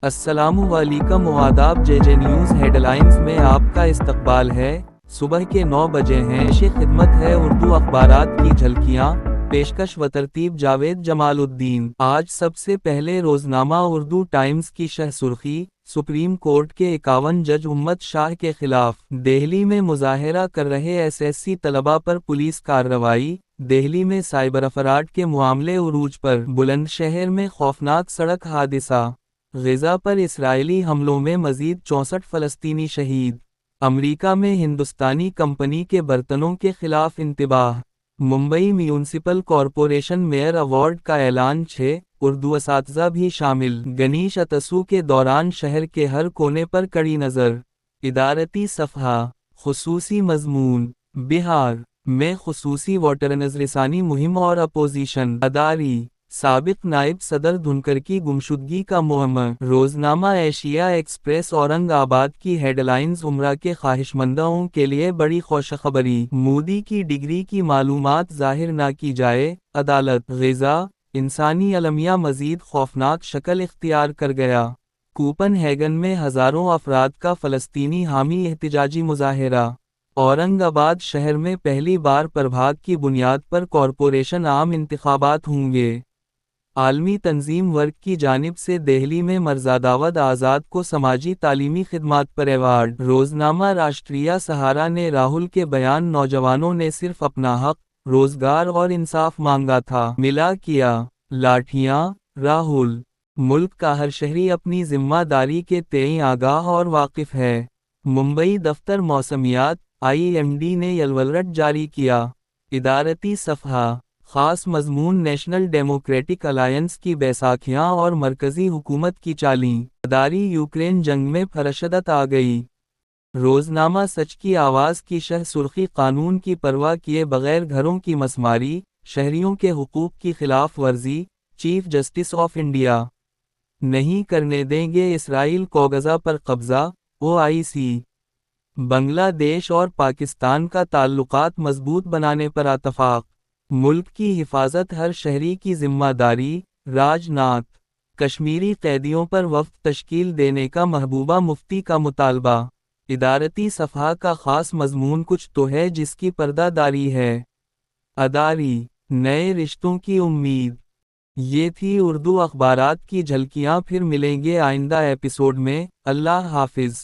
السلام علیکم و آداب جے نیوز ہیڈ لائنز میں آپ کا استقبال ہے۔ صبح کے 9 بجے ہیں۔ پیش خدمت ہے اردو اخبارات کی جھلکیاں، پیشکش و ترتیب جاوید جمال الدین۔ آج سب سے پہلے روزنامہ اردو ٹائمز کی شہ سرخی، سپریم کورٹ کے 51 جج امت شاہ کے خلاف۔ دہلی میں مظاہرہ کر رہے SSC طلباء پر پولیس کارروائی۔ دہلی میں سائبر افراد کے معاملے عروج پر۔ بلند شہر میں خوفناک سڑک حادثہ۔ غزہ پر اسرائیلی حملوں میں مزید 64 فلسطینی شہید۔ امریکہ میں ہندوستانی کمپنی کے برتنوں کے خلاف انتباہ۔ Mumbai municipal corporation mayor award کا اعلان۔ 6 اردو اساتذہ بھی شامل۔ گنیش اتسو کے دوران شہر کے ہر کونے پر کڑی نظر۔ ادارتی صفحہ۔ خصوصی مضمون۔ بہار میں خصوصی واٹرنز رسانی مہم اور اپوزیشن اداری۔ سابق نائب صدر دھنکر کی گمشدگی کا معمہ۔ روزنامہ ایشیا ایکسپریس اورنگ آباد کی ہیڈ لائنز۔ عمرہ کے خواہشمندوں کے لیے بڑی خوشخبری۔ مودی کی ڈگری کی معلومات ظاہر نہ کی جائے۔ عدالت۔ غزہ انسانی المیہ مزید خوفناک شکل اختیار کر گیا۔ کوپن ہیگن میں ہزاروں افراد کا فلسطینی حامی احتجاجی مظاہرہ۔ اورنگ آباد شہر میں پہلی بار پربھاگ کی بنیاد پر کارپوریشن عام انتخابات ہوں گے۔ عالمی تنظیم ورک کی جانب سے دہلی میں مرزاداود آزاد کو سماجی تعلیمی خدمات پر ایوارڈ۔ روزنامہ راشٹریہ سہارا نے راہل کے بیان نوجوانوں نے صرف اپنا حق، روزگار اور انصاف مانگا تھا، ملا کیا لاٹھیاں۔ راہل۔ ملک کا ہر شہری اپنی ذمہ داری کے تئیں آگاہ اور واقف ہے۔ ممبئی دفتر موسمیات IMD نے یلو الرٹ جاری کیا۔ ادارتی صفحہ۔ خاص مضمون۔ نیشنل ڈیموکریٹک الائنس کی بیساکھیاں اور مرکزی حکومت کی چالیں۔ اداری۔ یوکرین جنگ میں پرشدت آ گئی۔ روزنامہ سچ کی آواز کی شہ سرخی۔ قانون کی پرواہ کیے بغیر گھروں کی مسماری، شہریوں کے حقوق کی خلاف ورزی، چیف جسٹس آف انڈیا۔ نہیں کرنے دیں گے اسرائیل کو غزہ پر قبضہ۔ OIC۔ بنگلہ دیش اور پاکستان کا تعلقات مضبوط بنانے پر اتفاق۔ ملک کی حفاظت ہر شہری کی ذمہ داری۔ راج ناتھ۔ کشمیری قیدیوں پر وفد تشکیل دینے کا محبوبہ مفتی کا مطالبہ۔ ادارتی صفحہ کا خاص مضمون۔ کچھ تو ہے جس کی پردہ داری ہے۔ اداری۔ نئے رشتوں کی امید۔ یہ تھی اردو اخبارات کی جھلکیاں۔ پھر ملیں گے آئندہ ایپیسوڈ میں۔ اللہ حافظ۔